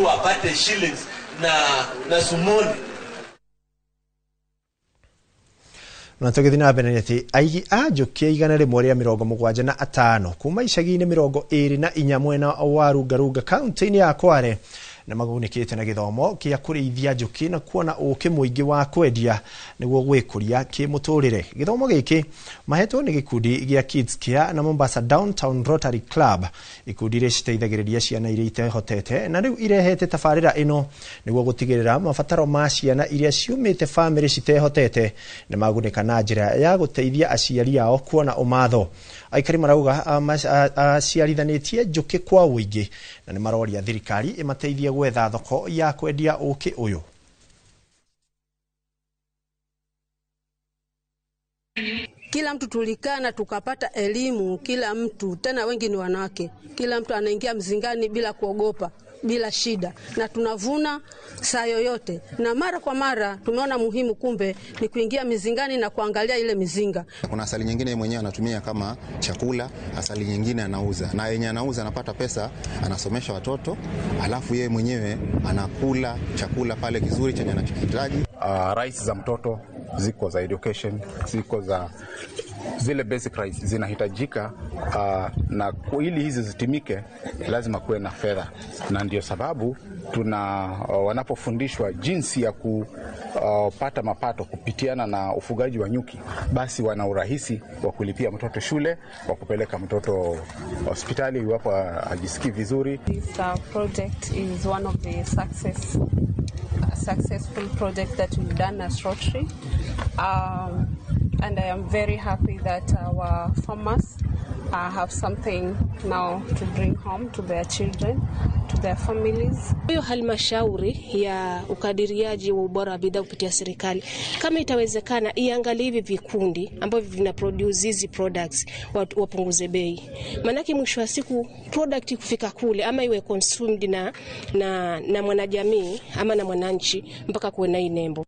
mtu apate shillings na sumoni. Natogethina beneti aigi ajokia igana rimwe ria 75 kuma icagi-ini 24 mwena wa Rungaruga kaunti-ini ya Kware na magunikite na githomo kia kurithia njuki na kuona uke muingi wa kwendia niguo gwikuria kimuturire. Githomo giki mahetwo ni gikundi gia Kids Care na Mombasa Downtown Rotary Club. Ikundi ri citeithagiriria ciana iria itehotete na riu irehete tabarira ino niguo gutigirira mabataro ma ciana iria ciumite family citehotete na magunika na njira ya guteithia aciari ao kuona umatho. Aikari marauga aciarithanĩtie njuki kwa wĩingĩ na nĩ maroria thirikari imateithie gwetha thoko ya kwendia ũkĩ ũyũ. Kila mtu tulikana tukapata elimu, kila mtu, tena wengi ni wanawake, kila mtu anaingia mzingani bila kuogopa, bila shida, na tunavuna saa yoyote. Na mara kwa mara tumeona muhimu kumbe ni kuingia mizingani na kuangalia ile mizinga. Kuna asali nyingine mwenyewe anatumia kama chakula, asali nyingine anauza, na yenye anauza anapata pesa, anasomesha watoto, alafu yeye mwenyewe anakula chakula pale kizuri chenye anachokihitaji. Rights za mtoto ziko za education, ziko za zile basic rights zinahitajika, na ili hizi zitimike lazima kuwe na fedha, na ndio sababu wanapofundishwa jinsi ya kupata mapato kupitiana na ufugaji wa nyuki, basi wana urahisi wa kulipia mtoto shule, wa kupeleka mtoto hospitali iwapo hajisikii vizuri. This project is one of the successful projects that we've done as Rotary. And I am very happy that our farmers have something now to bring home to their children, to their families. Hiyo halmashauri ya ukadiriaji wa ubora wa bidhaa kupitia serikali, kama itawezekana iangalie hivi vikundi ambavyo vina produce hizi products, wapunguze bei. Manake mwisho wa siku product kufika kule ama iwe consumed na mwanajamii ama na mwananchi mpaka kuwe na nembo.